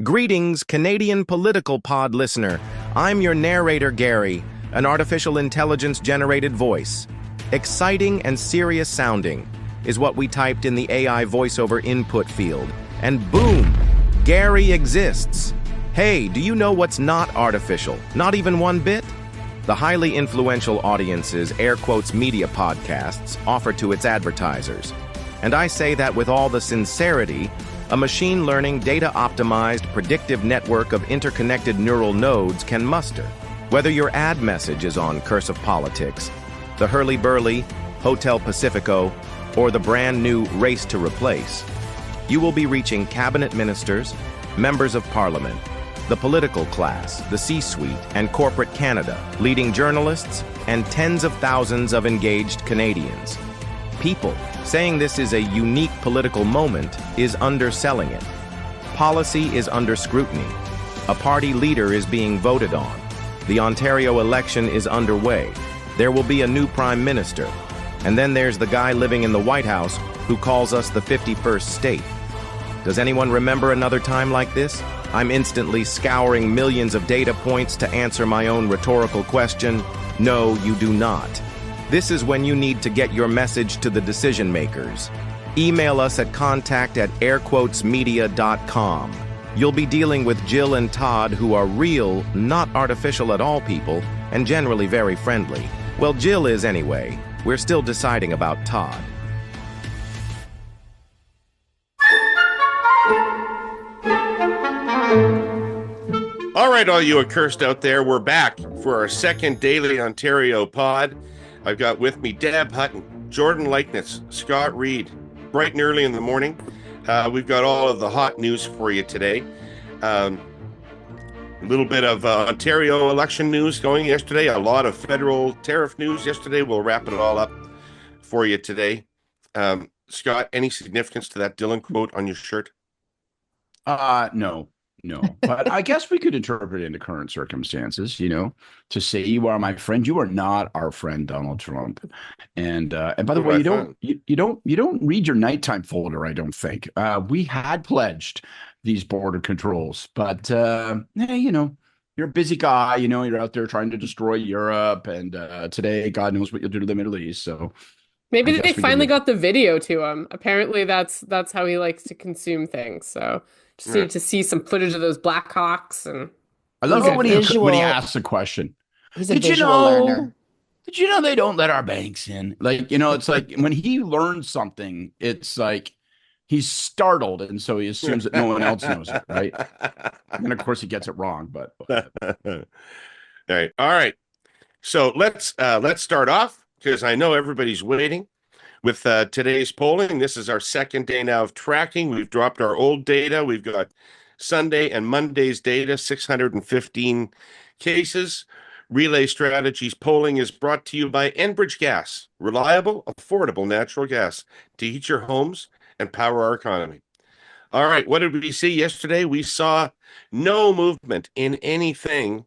Greetings, Canadian Political Pod listener. I'm your narrator, Gary, an artificial intelligence-generated voice. Exciting and serious sounding is what we typed in the AI voiceover input field. And boom, Gary exists. Hey, do you know what's not artificial? Not even one bit? The highly influential audiences, air quotes media podcasts, offer to its advertisers. And I say that with all the sincerity a machine learning, data-optimized, predictive network of interconnected neural nodes can muster. Whether your ad message is on Curse of Politics, the Hurly-Burly, Hotel Pacifico, or the brand new Race to Replace, you will be reaching cabinet ministers, members of parliament, the political class, the C-suite, and corporate Canada, leading journalists, and tens of thousands of engaged Canadians. People saying this is a unique political moment is underselling it. Policy is under scrutiny. A party leader is being voted on. The Ontario election is underway. There will be a new prime minister. And then there's the guy living in the White House who calls us the 51st state. Does anyone remember another time like this? I'm instantly scouring millions of data points to answer my own rhetorical question. No, you do not. This is when you need to get your message to the decision makers. Email us at contact@airquotesmedia.com. You'll be dealing with Jill and Todd, who are real, not artificial at all people, and generally very friendly. Well, Jill is anyway. We're still deciding about Todd. All right, all you accursed out there, we're back for our second Daily Ontario pod. I've got with me Deb Hutton, Jordan Leichnitz, Scott Reid, bright and early in the morning. We've got all of the hot news for you today. A little bit of Ontario election news going yesterday, a lot of federal tariff news yesterday. We'll wrap it all up for you today. Scott, any significance to that Dylan quote on your shirt? No, but I guess we could interpret it into current circumstances, to say you are my friend. You are not our friend, Donald Trump. And by the way, you don't read your nighttime folder, I don't think. We had pledged these border controls, but hey, you're a busy guy, you're out there trying to destroy Europe, and today God knows what you'll do to the Middle East. So maybe they finally got the video to him. Apparently that's how he likes to consume things. So just need to see some footage of those Blackhawks. And I love it when he asks a question. He's a visual learner. Did you know they don't let our banks in? It's like when he learns something, it's like he's startled, and so he assumes that no one else knows it, right? And of course he gets it wrong, but all right. So let's start off, because I know everybody's waiting with today's polling. This is our second day now of tracking. We've dropped our old data. We've got Sunday and Monday's data, 615 cases. Relay Strategies polling is brought to you by Enbridge Gas, reliable, affordable natural gas to heat your homes and power our economy. All right, what did we see yesterday? We saw no movement in anything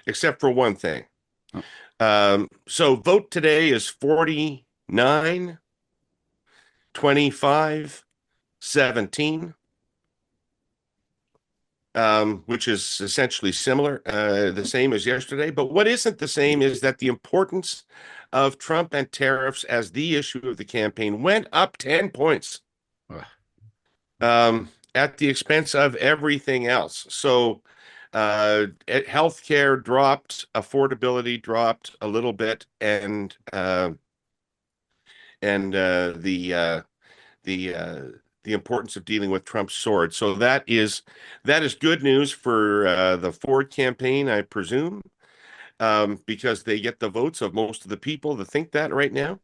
except for one thing. So vote today is 49, 25, 17, which is essentially similar, the same as yesterday. But what isn't the same is that the importance of Trump and tariffs as the issue of the campaign went up 10 points at the expense of everything else. So healthcare dropped, affordability dropped a little bit, and the importance of dealing with Trump's sword. So that is good news for the Ford campaign, I presume, because they get the votes of most of the people that think that right now,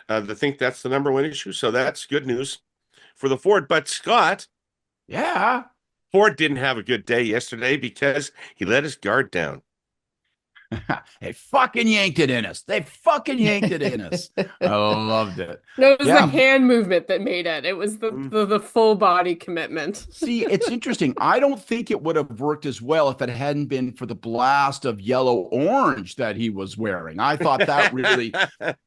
that think that's the number one issue. So that's good news for the Ford. But Scott, yeah, Ford didn't have a good day yesterday because he let his guard down. They fucking yanked it in us. They fucking yanked it in us. I loved it. No, it was the hand movement that made it. It was the full body commitment. See, it's interesting. I don't think it would have worked as well if it hadn't been for the blast of yellow-orange that he was wearing. I thought that really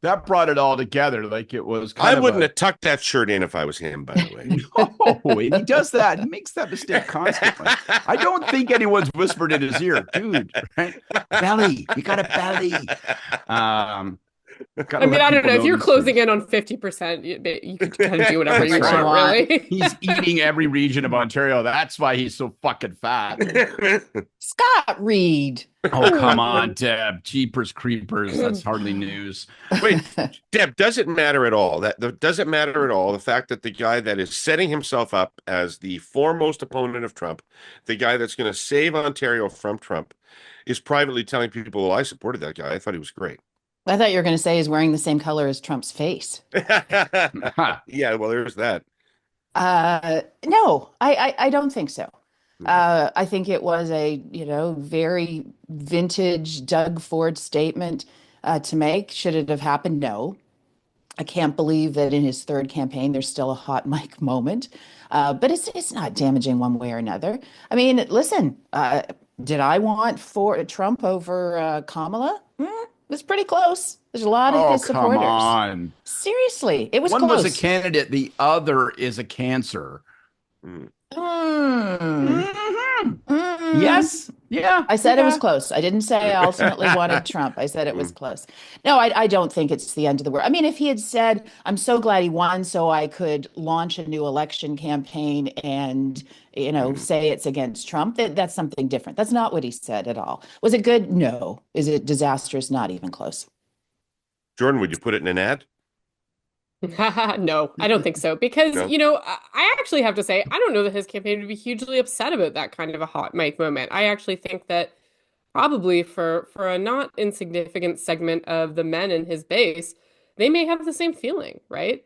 that brought it all together. Like it was I wouldn't have tucked that shirt in if I was him, by the way. No, and he does that. He makes that mistake constantly. I don't think anyone's whispered in his ear, dude, right? Belly. You got a belly. I don't know. If you're closing in on 50%, you could kind of do whatever you want, really. He's eating every region of Ontario. That's why he's so fucking fat. Scott Reid. Oh, come on, Deb. Jeepers creepers. That's hardly news. Wait, Deb, does it matter at all? Does it matter at all the fact that the guy that is setting himself up as the foremost opponent of Trump, the guy that's going to save Ontario from Trump, is privately telling people, well, I supported that guy. I thought he was great. I thought you were going to say he's wearing the same color as Trump's face. Yeah, well, there's that. No, I don't think so. I think it was a, very vintage Doug Ford statement to make. Should it have happened? No. I can't believe that in his third campaign, there's still a hot mic moment. But it's not damaging one way or another. I mean, listen, did I want Trump over Kamala? It was pretty close. There's a lot of his supporters. Come on. Seriously, it was close. One was a candidate. The other is a cancer. Yes. Yeah. I said it was close. I didn't say I ultimately wanted Trump. I said it was close. No, I don't think it's the end of the world. I mean, if he had said, I'm so glad he won so I could launch a new election campaign and, say it's against Trump, that's something different. That's not what he said at all. Was it good? No. Is it disastrous? Not even close. Jordan, would you put it in an ad? No, I don't think so. Because, I actually have to say, I don't know that his campaign would be hugely upset about that kind of a hot mic moment. I actually think that probably for a not insignificant segment of the men in his base, they may have the same feeling, right?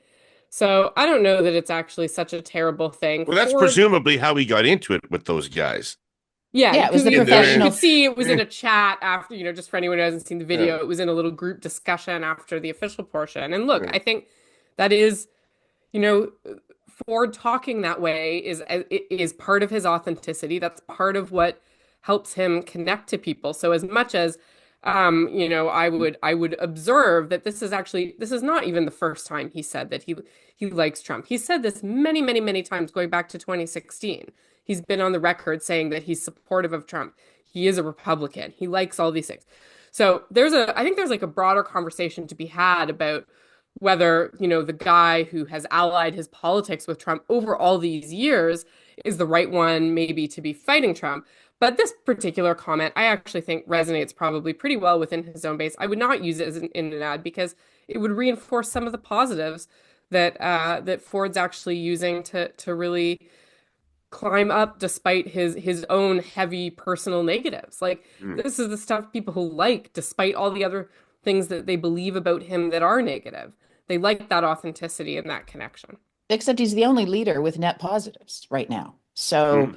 So I don't know that it's actually such a terrible thing. Well, that's presumably how he got into it with those guys. Yeah, it was the professional. You could see it was in a chat after, just for anyone who hasn't seen the video, it was in a little group discussion after the official portion. And look, I think that is, Ford talking that way is part of his authenticity. That's part of what helps him connect to people. So as much as, I would observe that this is not even the first time he said that he likes Trump. He said this many, many, many times going back to 2016. He's been on the record saying that he's supportive of Trump. He is a Republican. He likes all these things. So I think there's like a broader conversation to be had about whether, the guy who has allied his politics with Trump over all these years is the right one maybe to be fighting Trump. But this particular comment, I actually think resonates probably pretty well within his own base. I would not use it in an ad because it would reinforce some of the positives that Ford's actually using to really climb up despite his own heavy personal negatives. Like this is the stuff people like despite all the other things that they believe about him that are negative. They like that authenticity and that connection. Except he's the only leader with net positives right now. So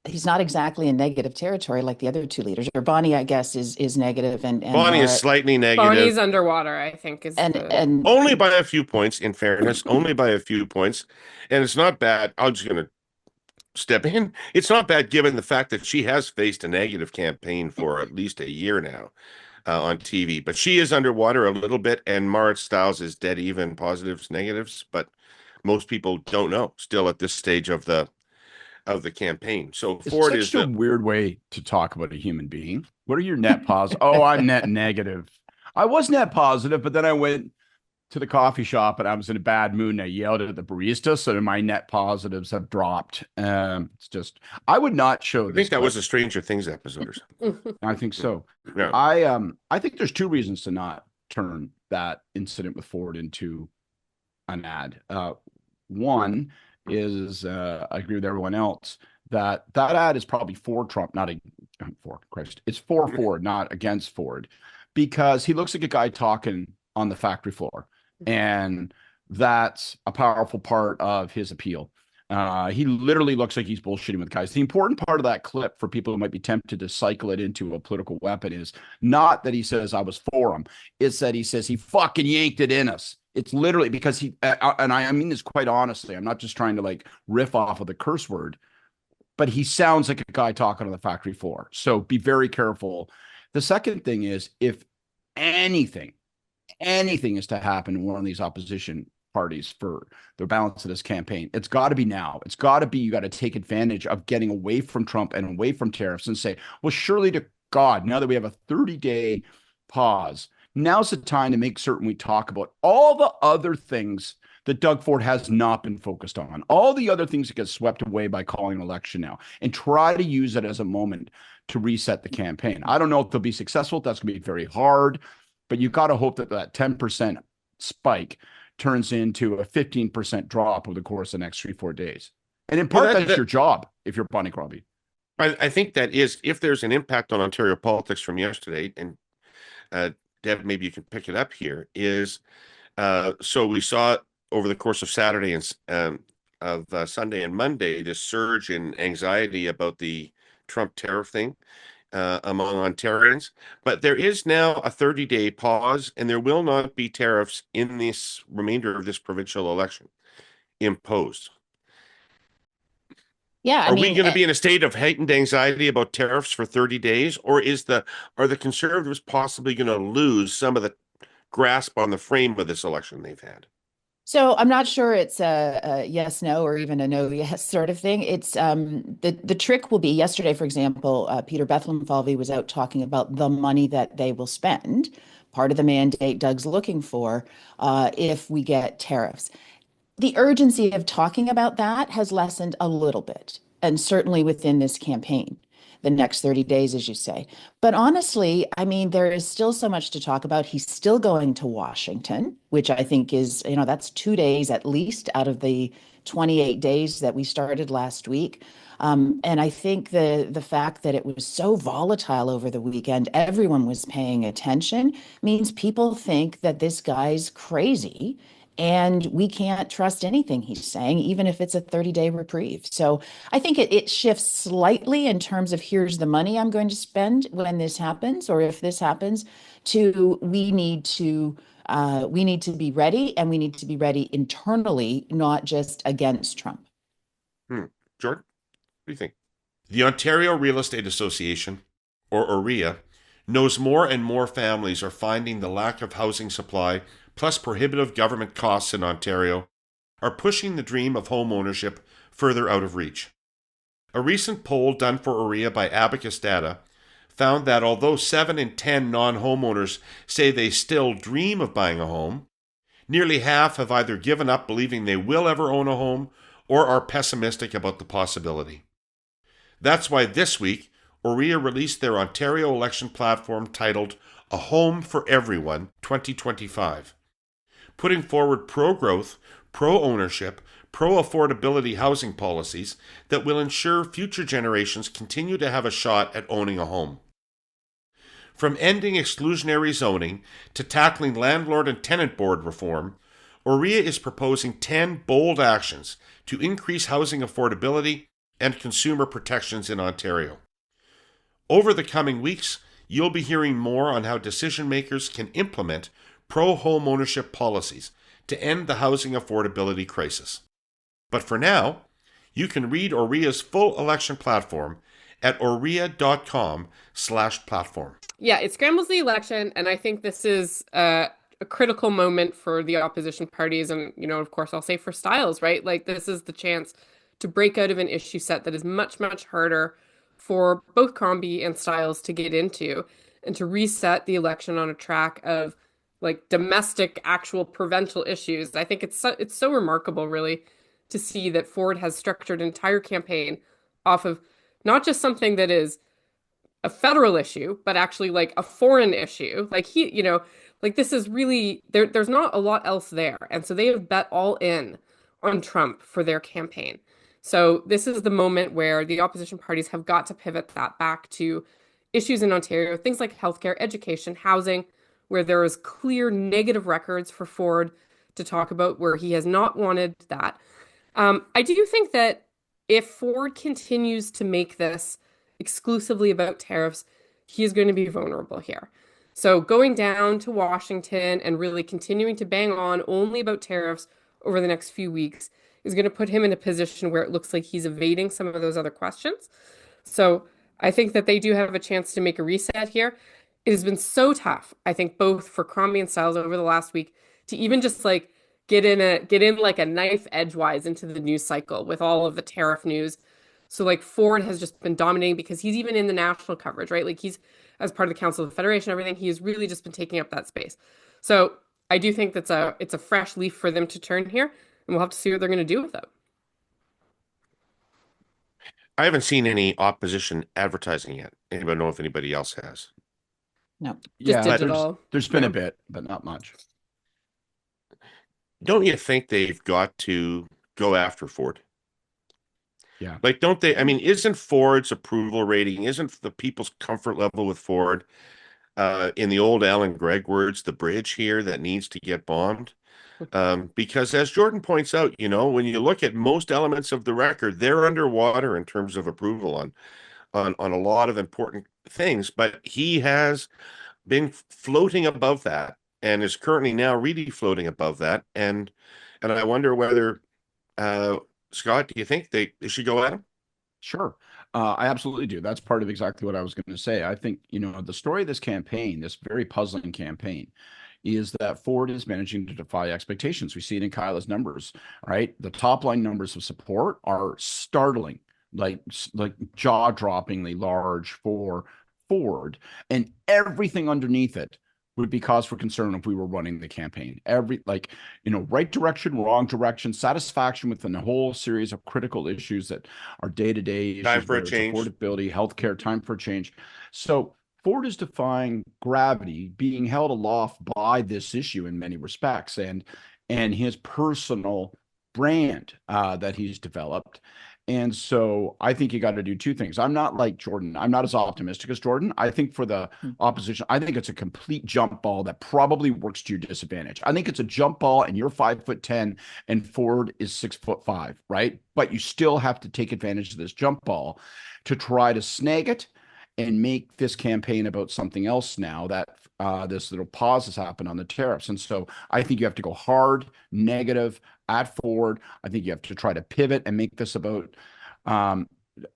he's not exactly in negative territory like the other two leaders. Or Bonnie, I guess, is negative. And Bonnie is slightly negative. Bonnie's underwater, I think. And only by a few points, in fairness, only by a few points. And it's not bad. I'm just going to step in. It's not bad given the fact that she has faced a negative campaign for at least a year now. On TV, but she is underwater a little bit, and Marit Stiles is dead even positives, negatives, but most people don't know still at this stage of the campaign. So Ford is a weird way to talk about a human being. What are your net positives? Oh, I'm net negative. I was net positive, but then I went to the coffee shop and I was in a bad mood and I yelled at the barista, so my net positives have dropped. It's just I would not show. I think that was a Stranger Things episode or something. I think so. Yeah. I think there's two reasons to not turn that incident with Ford into an ad. One is I agree with everyone else that ad is probably for Trump, not for Christ. It's for Ford, not against Ford, because he looks like a guy talking on the factory floor. And that's a powerful part of his appeal. He literally looks like he's bullshitting with guys. The important part of that clip for people who might be tempted to cycle it into a political weapon is not that he says I was for him. It's that he says he fucking yanked it in us. It's literally because he, and I mean this quite honestly. I'm not just trying to like riff off of the curse word, but he sounds like a guy talking on the factory floor. So be very careful. The second thing is if anything is to happen in one of these opposition parties for the balance of this campaign, it's got to be now. It's got to be, you got to take advantage of getting away from Trump and away from tariffs and say, well, surely to God, now that we have a 30-day pause, now's the time to make certain we talk about all the other things that Doug Ford has not been focused on, all the other things that get swept away by calling an election now, and try to use it as a moment to reset the campaign. I don't know if they'll be successful. That's going to be very hard, but you got to hope that that 10% spike turns into a 15% drop over the course of the next 3-4 days. And in part, that's your job if you're Bonnie Crombie. I think that is, if there's an impact on Ontario politics from yesterday, and Deb, maybe you can pick it up here, is so we saw over the course of Saturday and Sunday and Monday, this surge in anxiety about the Trump tariff thing among Ontarians. But there is now a 30-day pause, and there will not be tariffs in this remainder of this provincial election imposed. Yeah, Are we going to be in a state of heightened anxiety about tariffs for 30 days, or are the Conservatives possibly going to lose some of the grasp on the frame of this election they've had? So I'm not sure it's a yes, no, or even a no, yes sort of thing. It's the trick will be yesterday, for example, Peter Bethlenfalvy was out talking about the money that they will spend, part of the mandate Doug's looking for, if we get tariffs. The urgency of talking about that has lessened a little bit, and certainly within this campaign, the next 30 days, as you say. But honestly, I mean, there is still so much to talk about. He's still going to Washington, which I think is, that's 2 days at least out of the 28 days that we started last week. And I think the fact that it was so volatile over the weekend, everyone was paying attention, means people think that this guy's crazy. And we can't trust anything he's saying, even if it's a 30-day reprieve. So I think it shifts slightly in terms of here's the money I'm going to spend when this happens, or if this happens, to we need to be ready, and we need to be ready internally, not just against Trump. Jordan, what do you think? The Ontario Real Estate Association, or OREA, knows more and more families are finding the lack of housing supply plus prohibitive government costs in Ontario are pushing the dream of home ownership further out of reach. A recent poll done for OREA by Abacus Data found that although 7 in 10 non-homeowners say they still dream of buying a home, nearly half have either given up believing they will ever own a home or are pessimistic about the possibility. That's why this week, OREA released their Ontario election platform titled A Home for Everyone 2025. Putting forward pro-growth, pro-ownership, pro-affordability housing policies that will ensure future generations continue to have a shot at owning a home. From ending exclusionary zoning to tackling landlord and tenant board reform, OREA is proposing 10 bold actions to increase housing affordability and consumer protections in Ontario. Over the coming weeks, you'll be hearing more on how decision makers can implement pro-home ownership policies to end the housing affordability crisis. But for now, you can read OREA's full election platform at orea.com/platform. Yeah, it scrambles the election, and I think this is a critical moment for the opposition parties, and, of course, I'll say for Styles, right? Like, this is the chance to break out of an issue set that is much, much harder for both Crombie and Styles to get into, and to reset the election on a track of like domestic, actual provincial issues. I think it's so remarkable, really, to see that Ford has structured an entire campaign off of not just something that is a federal issue, but actually like a foreign issue. Like this is really there's not a lot else there, and so they have bet all in on Trump for their campaign. So this is the moment where the opposition parties have got to pivot that back to issues in Ontario, things like healthcare, education, housing, where there is clear negative records for Ford to talk about, where he has not wanted that. I do think that if Ford continues to make this exclusively about tariffs, he is going to be vulnerable here. So going down to Washington and really continuing to bang on only about tariffs over the next few weeks is going to put him in a position where it looks like he's evading some of those other questions. So I think that they do have a chance to make a reset here. It has been so tough, I think, both for Crombie and Stiles over the last week to even just like get in like a knife edgewise into the news cycle with all of the tariff news. So like Ford has just been dominating because he's even in the national coverage, right? Like he's as part of the Council of the Federation, everything, he's really just been taking up that space. So I do think it's a fresh leaf for them to turn here, and we'll have to see what they're going to do with it. I haven't seen any opposition advertising yet. Anybody know if anybody else has? No. Just Yeah, digital. there's been a bit, but not much. Don't you think they've got to go after Ford? Yeah. Like, don't they? I mean, isn't Ford's approval rating, isn't the people's comfort level with Ford, in the old Alan Gregg words, the bridge here that needs to get bombed? Because as Jordan points out, you know, when you look at most elements of the record, they're underwater in terms of approval on a lot of important things. But he has been floating above that and is currently now really floating above that. And I wonder whether, Scott, do you think they should go at him? Sure. I absolutely do. That's part of exactly what I was going to say. I think, you know, the story of this campaign, this very puzzling campaign, is that Ford is managing to defy expectations. We see it in Kyla's numbers, right? The top line numbers of support are startling, like jaw-droppingly large for Ford, and everything underneath it would be cause for concern if we were running the campaign. Right direction, wrong direction, satisfaction within a whole series of critical issues that are day-to-day issues. Time for a change. Affordability, healthcare, time for change. So Ford is defying gravity, being held aloft by this issue in many respects, and his personal brand that he's developed. And so I think you got to do two things. I'm not like Jordan. I'm not as optimistic as Jordan. I think for the opposition, I think it's a complete jump ball that probably works to your disadvantage. I think it's a jump ball and you're 5'10" and Ford is 6'5", right? But you still have to take advantage of this jump ball to try to snag it and make this campaign about something else now that this little pause has happened on the tariffs. And so I think you have to go hard, negative at Ford. I think you have to try to pivot and make this about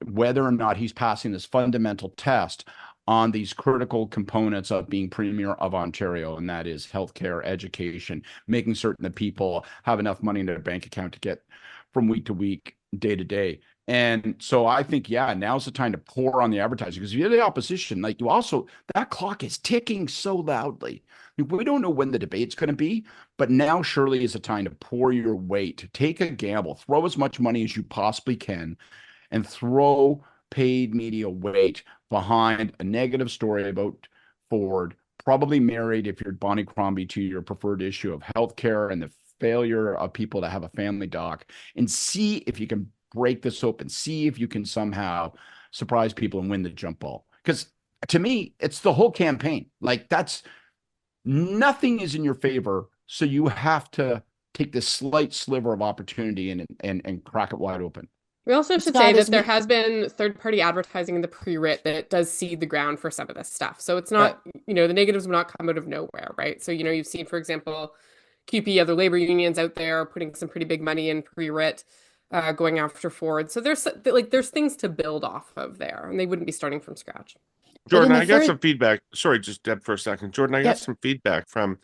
whether or not he's passing this fundamental test on these critical components of being Premier of Ontario, and that is healthcare, education, making certain that people have enough money in their bank account to get from week to week, day to day. And so I think, yeah, now's the time to pour on the advertising, because if you're the opposition, like, you also, that clock is ticking so loudly. We don't know when the debate's going to be, but now surely is the time to pour your weight, take a gamble, throw as much money as you possibly can, and throw paid media weight behind a negative story about Ford, probably married, if you're Bonnie Crombie, to your preferred issue of healthcare and the failure of people to have a family doc, and see if you can break this open, see if you can somehow surprise people and win the jump ball. Because to me, it's the whole campaign. Like, that's nothing is in your favor, so you have to take this slight sliver of opportunity and crack it wide open. We also should say that there has been third-party advertising in the pre-writ that does seed the ground for some of this stuff. So it's not, the negatives will not come out of nowhere, right? So, you've seen, for example, QP, other labor unions out there putting some pretty big money in pre-writ, going after Ford. So there's things to build off of there, and they wouldn't be starting from scratch. Jordan, I got some feedback. Sorry, just Deb for a second. Jordan, I got some feedback from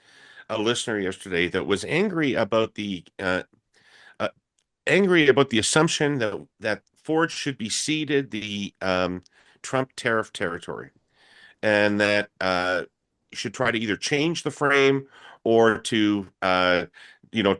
a listener yesterday that was angry about the assumption that Ford should be ceded the Trump tariff territory, and that should try to either change the frame or to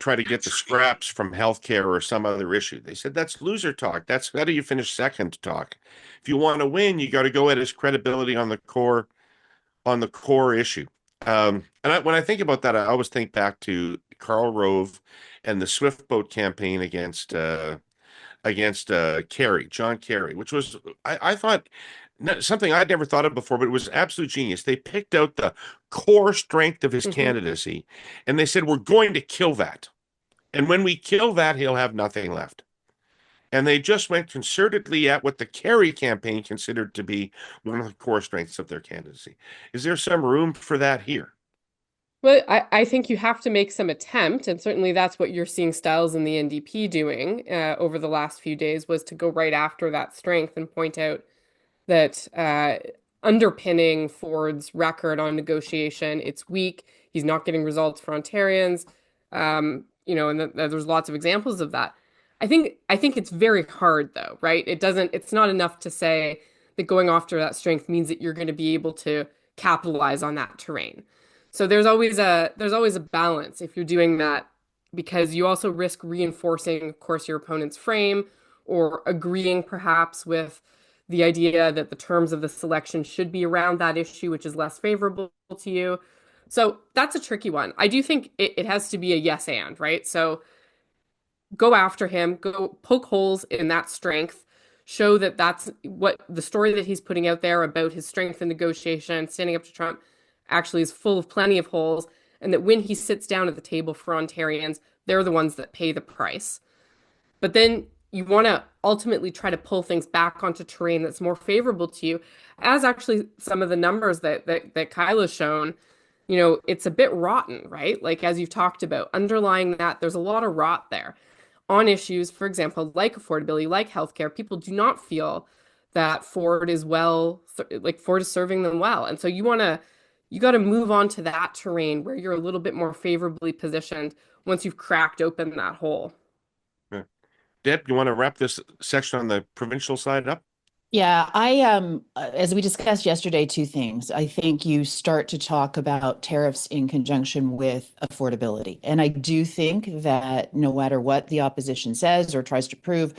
try to get the scraps from healthcare or some other issue. They said that's loser talk. That's how do you finish second talk? If you want to win, you got to go at his credibility on the core issue. When I think about that, I always think back to Karl Rove and the Swift Boat campaign against John Kerry, which was, I thought, something I'd never thought of before, but it was absolute genius. They picked out the core strength of his candidacy, and they said, we're going to kill that. And when we kill that, he'll have nothing left. and they just went concertedly at what the Kerry campaign considered to be one of the core strengths of their candidacy. Is there some room for that here? Well, I think you have to make some attempt, and certainly that's what you're seeing Styles and the NDP doing over the last few days, was to go right after that strength and point out that underpinning Ford's record on negotiation, it's weak. He's not getting results for Ontarians, and there's lots of examples of that. I think it's very hard though, right? It's not enough to say that going after that strength means that you're going to be able to capitalize on that terrain. So there's always a balance if you're doing that, because you also risk reinforcing, of course, your opponent's frame, or agreeing perhaps with the idea that the terms of the selection should be around that issue, which is less favorable to you. So that's a tricky one. I do think it has to be a yes and, right? So go after him, go poke holes in that strength, show that that's what the story that he's putting out there about his strength in negotiation, standing up to Trump, actually is full of plenty of holes, and that when he sits down at the table for Ontarians, they're the ones that pay the price. But then you want to ultimately try to pull things back onto terrain that's more favorable to you, as actually some of the numbers that Kyle has shown. It's a bit rotten, right? Like, as you've talked about, underlying that, there's a lot of rot there on issues, for example, like affordability, like healthcare. People do not feel that Ford is serving them well. And so you got to move on to that terrain where you're a little bit more favorably positioned once you've cracked open that hole. Yeah. Deb, you want to wrap this section on the provincial side up? Yeah, as we discussed yesterday, two things. I think you start to talk about tariffs in conjunction with affordability. And I do think that no matter what the opposition says or tries to prove,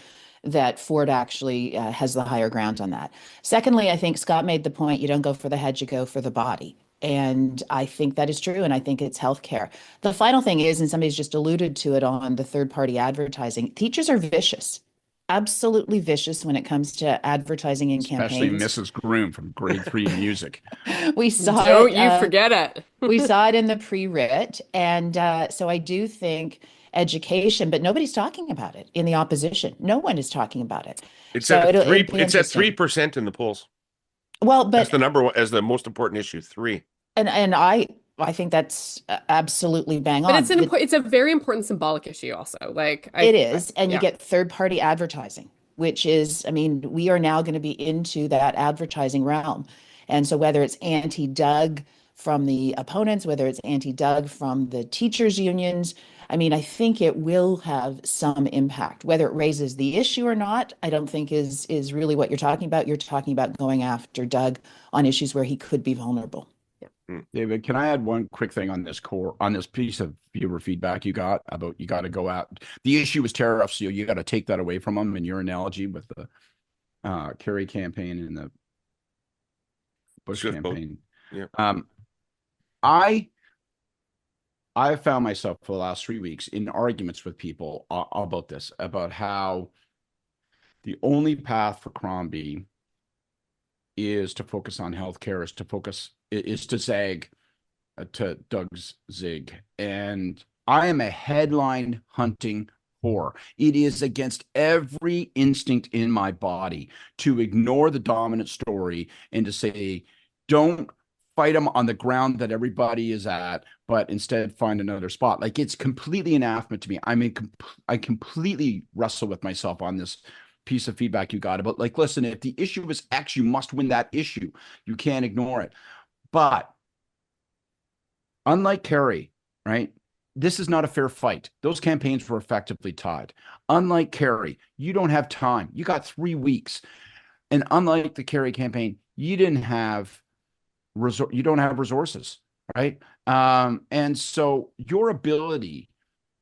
that Ford actually has the higher ground on that. Secondly, I think Scott made the point, you don't go for the head, you go for the body. And I think that is true, and I think it's healthcare. The final thing is, and somebody's just alluded to it on the third-party advertising, teachers are vicious. Absolutely vicious when it comes to advertising and especially campaigns. Mrs. Groom from grade 3 music. We saw Don't it. you forget it. We saw it in the pre-writ, and so I do think education, but nobody's talking about it in the opposition. No one is talking about it. It's So at it'll three. be It's at interesting. 3% in the polls. Well, That's but the number as the most important issue. 3. and I think that's absolutely bang But on. it's a very important symbolic issue also. Like It is, and you yeah. get third-party advertising, which is, I mean, we are now going to be into that advertising realm. And so whether it's anti-Doug from the opponents, whether it's anti-Doug from the teachers' unions, I mean, I think it will have some impact. Whether it raises the issue or not, I don't think is really what you're talking about. You're talking about going after Doug on issues where he could be vulnerable. David, can I add one quick thing on this piece of viewer feedback you got about you got to go out? The issue was tariffs, so you got to take that away from them in your analogy with the Kerry campaign and the Bush Swift vote. campaign. Yeah. I found myself for the last 3 weeks in arguments with people about this, about how the only path for Crombie is to focus on healthcare, is to zag to Doug's zig. And I am a headline hunting whore. It is against every instinct in my body to ignore the dominant story and to say, don't fight them on the ground that everybody is at, but instead find another spot. Like, it's completely anathema to me. I completely wrestle with myself on this piece of feedback you got about, like, listen, if the issue is X, you must win that issue. You can't ignore it. But unlike Kerry, right? This is not a fair fight. Those campaigns were effectively tied. Unlike Kerry, you don't have time. You got 3 weeks. And unlike the Kerry campaign, you don't have resources, right? And so your ability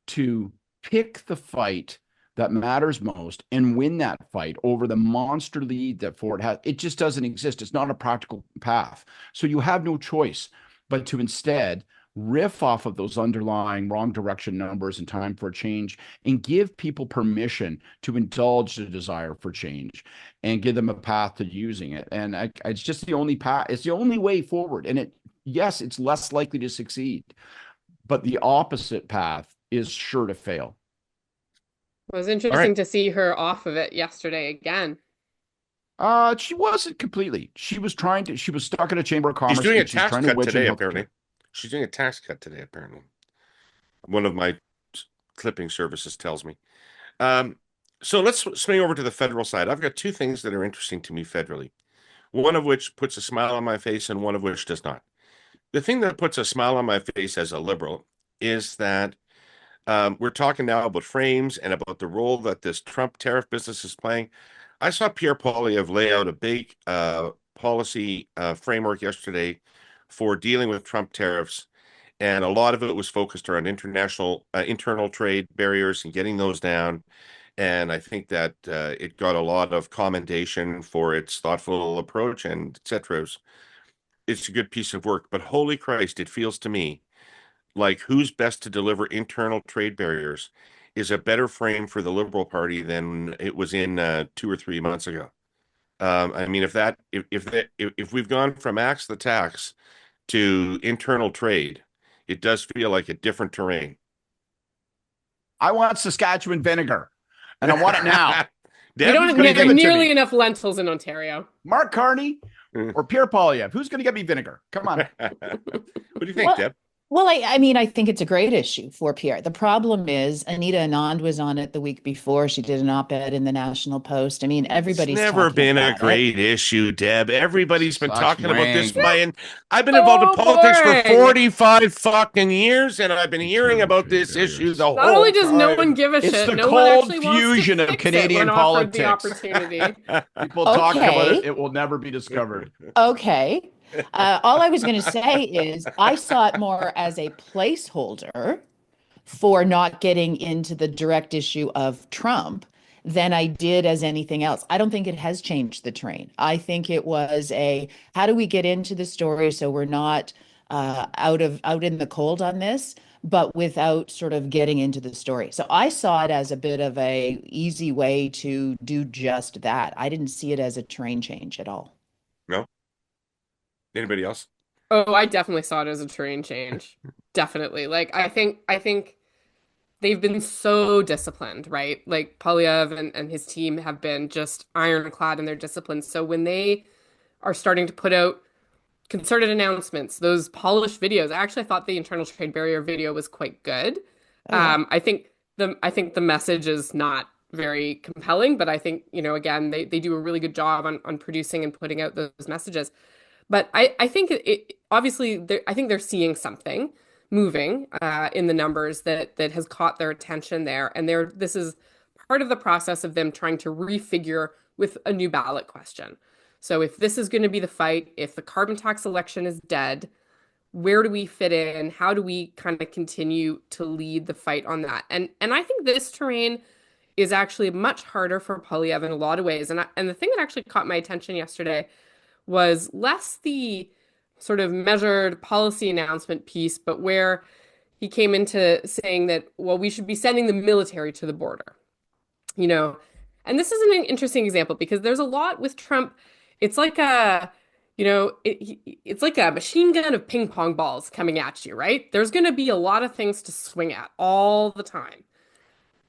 to pick the fight that matters most and win that fight over the monster lead that Ford has, it just doesn't exist. It's not a practical path. So you have no choice but to instead riff off of those underlying wrong direction numbers and time for change and give people permission to indulge the desire for change and give them a path to using it. And it's just the only path. It's the only way forward. And yes, it's less likely to succeed, but the opposite path is sure to fail. It was All interesting right. to see her off of it yesterday again. She wasn't completely. She was trying to. She was stuck in a chamber of She's commerce, doing a and she's tax trying to cut wedge and today, hook. apparently. She's doing a tax cut today, apparently. One of my clipping services tells me. Um, so let's swing over to the federal side. I've got two things that are interesting to me federally, one of which puts a smile on my face and one of which does not. The thing that puts a smile on my face as a liberal is that we're talking now about frames and about the role that this Trump tariff business is playing. I saw Pierre Poilievre lay out a big policy framework yesterday for dealing with Trump tariffs, and a lot of it was focused around internal trade barriers and getting those down. And I think that it got a lot of commendation for its thoughtful approach and et cetera. It's a good piece of work, but holy Christ, it feels to me like who's best to deliver internal trade barriers is a better frame for the Liberal Party than it was in 2 or 3 months ago. I mean, if we've gone from axe the tax to internal trade, it does feel like a different terrain. I want Saskatchewan vinegar, and I want it now. We Deb, don't gonna have give it to nearly me? enough lentils in Ontario. Mark Carney or Pierre Poilievre? Who's going to get me vinegar? Come on. what do you think, Well, Deb? well, I mean, I think it's a great issue for Pierre. The problem is Anita Anand was on it the week before. She did an op-ed in the National Post. I mean, It's everybody's never talking been a about it. great issue, Deb. Everybody's been Such talking about this. wank. I've been involved in So politics for boring. 45 fucking years, and I've been hearing Internal about trade this issue barriers. the Not only whole does no one time. give a It's shit, the no one cold actually wants to fusion of fix it Canadian when offered the politics. opportunity. People talk about it, Okay. it will never be discovered. Okay. All I was going to say is I saw it more as a placeholder for not getting into the direct issue of Trump than I did as anything else. I don't think it has changed the train. I think it was a how do we get into the story so we're not out in the cold on this, but without sort of getting into the story. So I saw it as a bit of a easy way to do just that. I didn't see it as a train change at all. No? Anybody else? Oh, I definitely saw it as a terrain change. Definitely. Like I think they've been so disciplined, right? Like Polyev and his team have been just ironclad in their discipline. So when they are starting to put out concerted announcements, those polished videos, I actually thought the internal trade barrier video was quite good. Oh yeah. I think the message is not very compelling, but I think, again, they do a really good job on producing and putting out those messages. But I think obviously I think they're seeing something moving in the numbers that has caught their attention there, and this is part of the process of them trying to refigure with a new ballot question. So if this is going to be the fight, if the carbon tax election is dead, where do we fit in? How do we kind of continue to lead the fight on that? And I think this terrain is actually much harder for Polyev in a lot of ways. And the thing that actually caught my attention yesterday was less the sort of measured policy announcement piece, but where he came into saying that, well, we should be sending the military to the border, you know. And this is an interesting example because there's a lot with Trump. It's like it's like a machine gun of ping pong balls coming at you, right? There's going to be a lot of things to swing at all the time.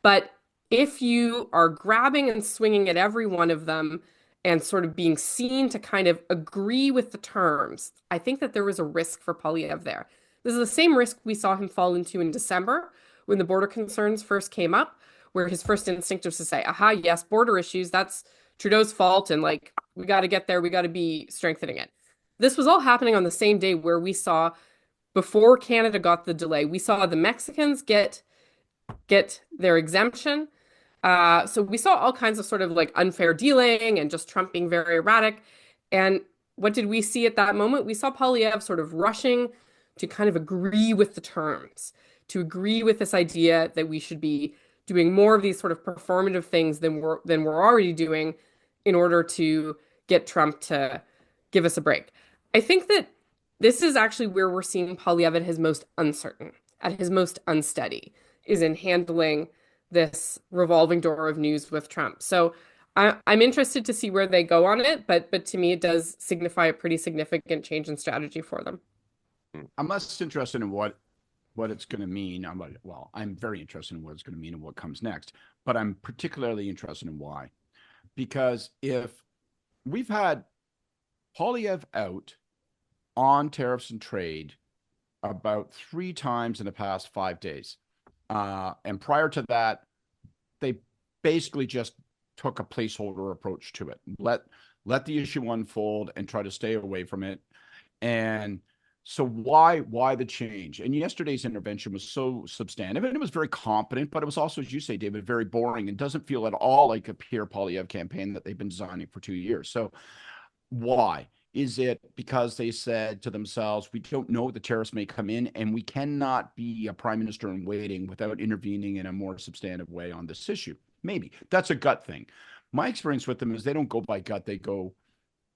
But if you are grabbing and swinging at every one of them and sort of being seen to kind of agree with the terms, I think that there was a risk for Polyev there. This is the same risk we saw him fall into in December when the border concerns first came up, where his first instinct was to say, aha, yes, border issues, that's Trudeau's fault, and like, we got to get there, we got to be strengthening it. This was all happening on the same day where we saw, before Canada got the delay, we saw the Mexicans get their exemption. So we saw all kinds of sort of like unfair dealing and just Trump being very erratic. And what did we see at that moment? We saw Polyev sort of rushing to kind of agree with the terms, to agree with this idea that we should be doing more of these sort of performative things than we're already doing in order to get Trump to give us a break. I think that this is actually where we're seeing Polyev at his most uncertain, at his most unsteady, is in handling this revolving door of news with Trump. So I'm interested to see where they go on it, but to me, it does signify a pretty significant change in strategy for them. I'm less interested in what what it's going to mean. I'm very interested in what it's going to mean and what comes next, but I'm particularly interested in why. Because if we've had Poilievre out on tariffs and trade about 3 times in the past 5 days, and prior to that, they basically just took a placeholder approach to it. Let the issue unfold and try to stay away from it. And so why the change? And yesterday's intervention was so substantive, and it was very competent, but it was also, as you say, David, very boring and doesn't feel at all like a Pierre Poilievre campaign that they've been designing for 2 years. So why? Is it because they said to themselves, we don't know the tariffs may come in, and we cannot be a prime minister in waiting without intervening in a more substantive way on this issue? Maybe that's a gut thing. My experience with them is they don't go by gut. They go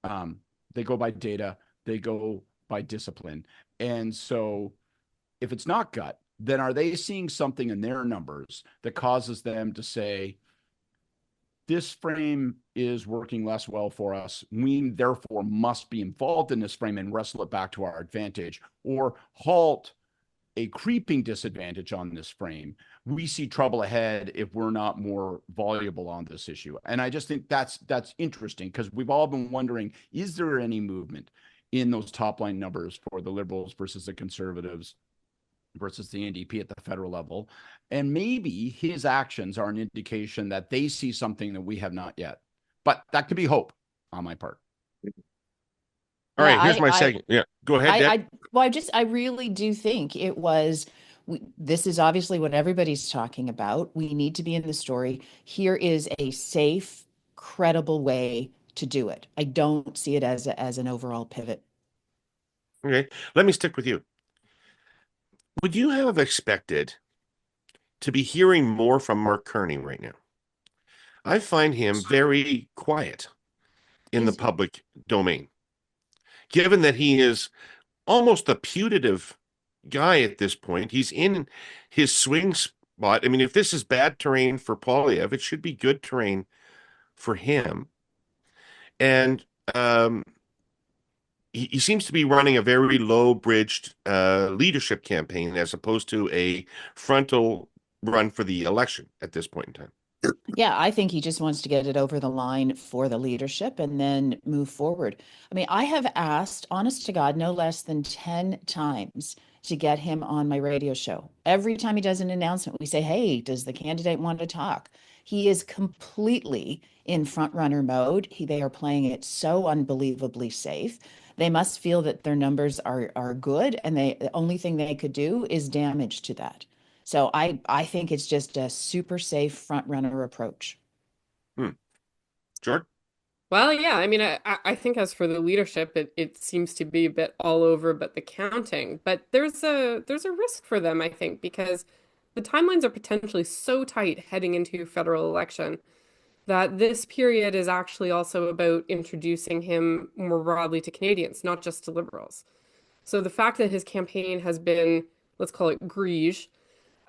by data. They go by discipline. And so if it's not gut, then are they seeing something in their numbers that causes them to say, this frame is working less well for us. We therefore must be involved in this frame and wrestle it back to our advantage, or halt a creeping disadvantage on this frame. We see trouble ahead if we're not more voluble on this issue. And I just think that's interesting, because we've all been wondering, is there any movement in those top line numbers for the Liberals versus the Conservatives versus the NDP at the federal level? And maybe his actions are an indication that they see something that we have not yet. But that could be hope on my part. All right, here's my second. Yeah, go ahead, Deb. I really do think it was. This is obviously what everybody's talking about. We need to be in the story. Here is a safe, credible way to do it. I don't see it as an overall pivot. Okay, let me stick with you. Would you have expected to be hearing more from Mark Carney right now? I find him very quiet in the public domain, given that he is almost a putative guy at this point. He's in his swing spot. I mean, if this is bad terrain for Poilievre, it should be good terrain for him. And he seems to be running a very low-bridged leadership campaign as opposed to a frontal run for the election at this point in time. Yeah, I think he just wants to get it over the line for the leadership and then move forward. I mean, I have asked, honest to God, no less than 10 times to get him on my radio show. Every time he does an announcement, we say, hey, does the candidate want to talk? He is completely in front runner mode. They are playing it so unbelievably safe. They must feel that their numbers are good, and the only thing they could do is damage to that. So I think it's just a super safe front runner approach. George? Well, yeah, I mean, I think as for the leadership, it seems to be a bit all over but the counting. But there's a risk for them, I think, because the timelines are potentially so tight heading into a federal election that this period is actually also about introducing him more broadly to Canadians, not just to Liberals. So the fact that his campaign has been, let's call it grige,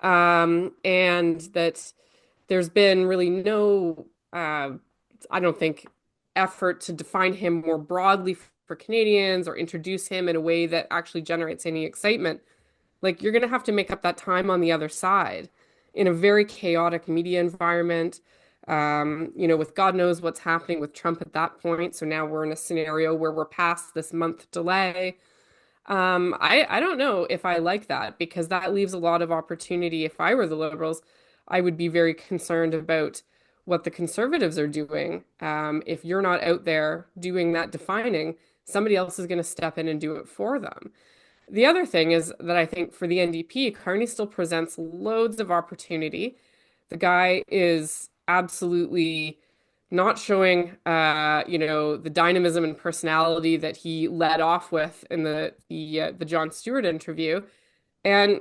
and that there's been really no, I don't think, effort to define him more broadly for Canadians or introduce him in a way that actually generates any excitement. Like, you're going to have to make up that time on the other side in a very chaotic media environment, with God knows what's happening with Trump at that point. So now we're in a scenario where we're past this month delay. I don't know if I like that, because that leaves a lot of opportunity. If I were the Liberals, I would be very concerned about what the Conservatives are doing. If you're not out there doing that defining, somebody else is going to step in and do it for them. The other thing is that I think for the NDP, Carney still presents loads of opportunity. The guy is absolutely not showing, the dynamism and personality that he led off with in the Jon Stewart interview. And,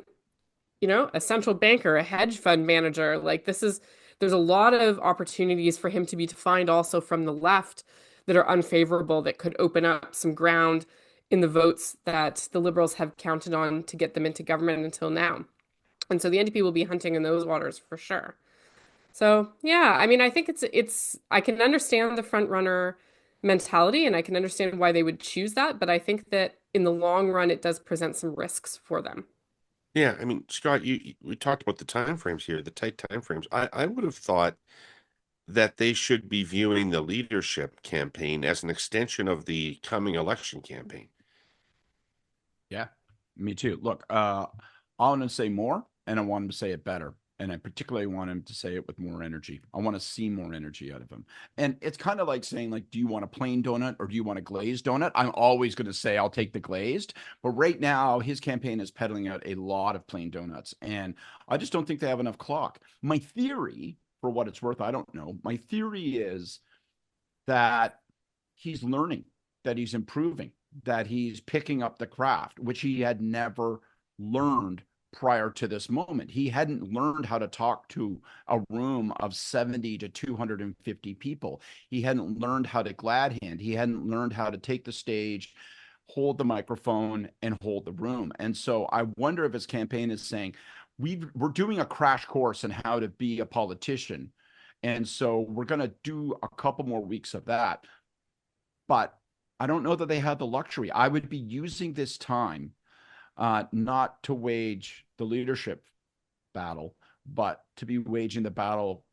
a central banker, a hedge fund manager, there's a lot of opportunities for him to be defined also from the left that are unfavorable, that could open up some ground in the votes that the Liberals have counted on to get them into government until now. And so the NDP will be hunting in those waters for sure. So, yeah, I mean, I think I can understand the front runner mentality, and I can understand why they would choose that. But I think that in the long run, it does present some risks for them. Yeah, I mean, Scott, we talked about the time frames here, the tight time frames. I would have thought that they should be viewing the leadership campaign as an extension of the coming election campaign. Yeah, me too. Look, I want to say more, and I want him to say it better. And I particularly want him to say it with more energy. I want to see more energy out of him. And it's kind of like saying, like, do you want a plain donut or do you want a glazed donut? I'm always going to say I'll take the glazed. But right now, his campaign is peddling out a lot of plain donuts. And I just don't think they have enough clock. My theory, for what it's worth, I don't know. My theory is that he's learning, that he's improving, that he's picking up the craft, which he had never learned prior to this moment. He hadn't learned how to talk to a room of 70 to 250 people. He hadn't learned how to glad hand. He hadn't learned how to take the stage, hold the microphone, and hold the room. And so I wonder if his campaign is saying, we're doing a crash course in how to be a politician. And so we're going to do a couple more weeks of that. But I don't know that they had the luxury. I would be using this time not to wage the leadership battle, but to be waging the battle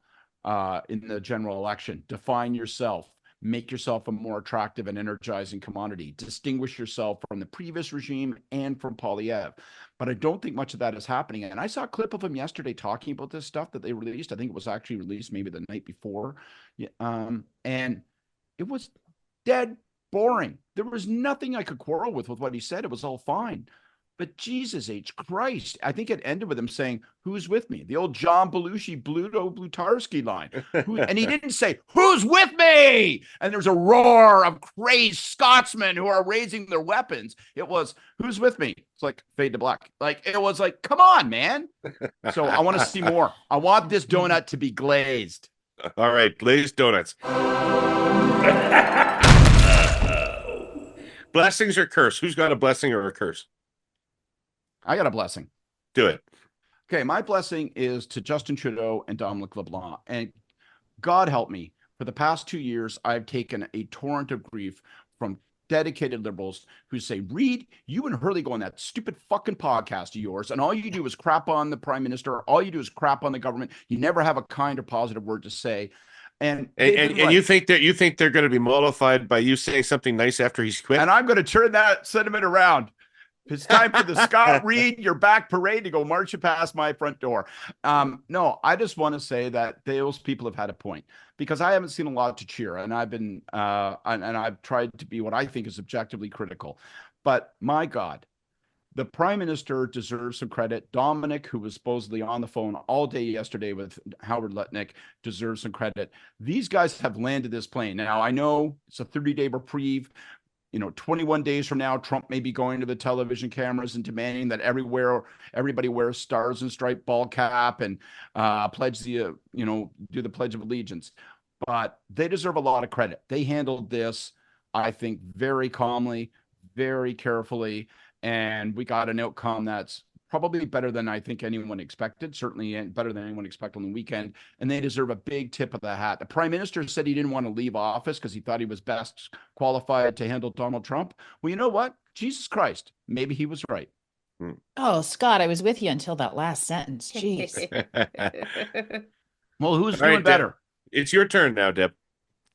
in the general election. Define yourself. Make yourself a more attractive and energizing commodity. Distinguish yourself from the previous regime and from Poilievre. But I don't think much of that is happening. And I saw a clip of him yesterday talking about this stuff that they released. I think it was actually released maybe the night before. And it was dead boring. There was nothing I could quarrel with what he said. It was all fine. But Jesus H. Christ, I think it ended with him saying, "Who's with me?" The old John Belushi, Bluto Blutarski line. And he didn't say, "Who's with me?" And there's a roar of crazed Scotsmen who are raising their weapons. It was, "Who's with me?" It's like fade to black. Like, it was like, come on, man. So I want to see more. I want this donut to be glazed. All right, glazed donuts. Blessings or curse? Who's got a blessing or a curse? I got a blessing. Do it. Okay, my blessing is to Justin Trudeau and Dominic LeBlanc. And God help me, for the past 2 years, I've taken a torrent of grief from dedicated liberals who say, "Reid, you and Herle go on that stupid fucking podcast of yours, and all you do is crap on the prime minister. All you do is crap on the government. You never have a kind or positive word to say." And right. you think they're going to be mollified by you saying something nice after he's quit? And I'm going to turn that sentiment around. It's time for the Scott Reid your back parade to go marching past my front door. No, I just want to say that those people have had a point, because I haven't seen a lot to cheer, and I've been and I've tried to be what I think is objectively critical. But my God, the prime minister deserves some credit. Dominic, who was supposedly on the phone all day yesterday with Howard Leichnitz, deserves some credit. These guys have landed this plane. Now, I know it's a 30-day reprieve. 21 days from now, Trump may be going to the television cameras and demanding that everybody wears stars and striped ball cap and do the Pledge of Allegiance. But they deserve a lot of credit. They handled this, I think, very calmly, very carefully, and we got an outcome that's probably better than I think anyone expected, certainly better than anyone expected on the weekend, and they deserve a big tip of the hat. The prime minister said he didn't want to leave office because he thought he was best qualified to handle Donald Trump. Well, you know what? Jesus Christ, maybe he was right. Oh, Scott, I was with you until that last sentence. Jeez. Well, who's doing better? Deb, it's your turn now, Deb.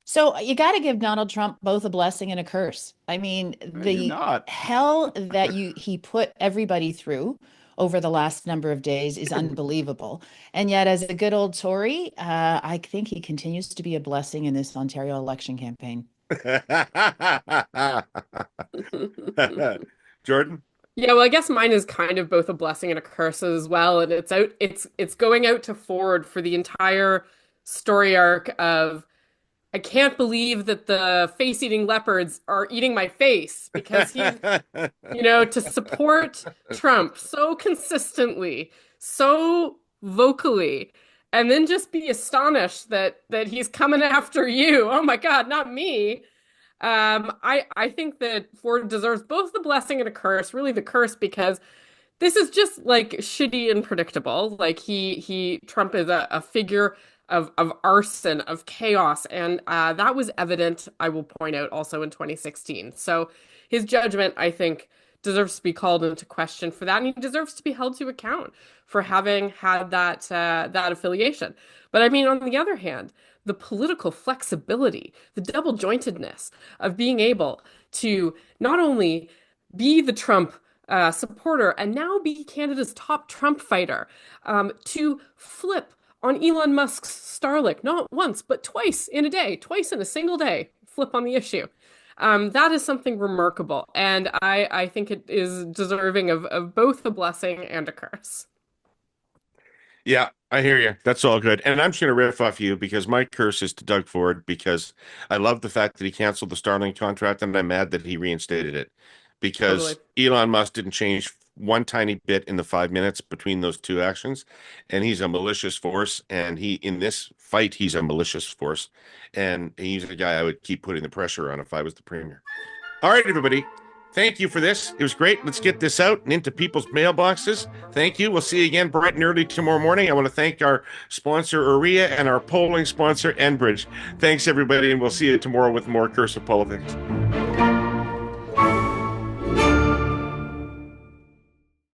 So you got to give Donald Trump both a blessing and a curse. I mean, the hell that he put everybody through over the last number of days is unbelievable. And yet, as a good old Tory, I think he continues to be a blessing in this Ontario election campaign. Jordan? Yeah, well, I guess mine is kind of both a blessing and a curse as well. And it's going out to Ford for the entire story arc of, I can't believe that the face-eating leopards are eating my face, because he's, to support Trump so consistently, so vocally, and then just be astonished that he's coming after you. Oh my God, not me. I think that Ford deserves both the blessing and a curse, really the curse, because this is just like shitty and predictable. Like Trump is a figure of arson, of chaos. And that was evident, I will point out, also in 2016. So his judgment, I think, deserves to be called into question for that, and he deserves to be held to account for having had that affiliation. But I mean, on the other hand, the political flexibility, the double jointedness of being able to not only be the Trump supporter and now be Canada's top Trump fighter, to flip on Elon Musk's Starlink, not once, but twice in a single day, flip on the issue. That is something remarkable. And I think it is deserving of both a blessing and a curse. Yeah, I hear you. That's all good. And I'm just going to riff off you because my curse is to Doug Ford, because I love the fact that he canceled the Starlink contract, and I'm mad that he reinstated it, because Elon Musk didn't change one tiny bit in the 5 minutes between those two actions. And he's a malicious force. And in this fight, he's a malicious force. And he's a guy I would keep putting the pressure on if I was the premier. All right, everybody. Thank you for this. It was great. Let's get this out and into people's mailboxes. Thank you. We'll see you again bright and early tomorrow morning. I want to thank our sponsor, Urea, and our polling sponsor, Enbridge. Thanks, everybody, and we'll see you tomorrow with more Curse of Politics.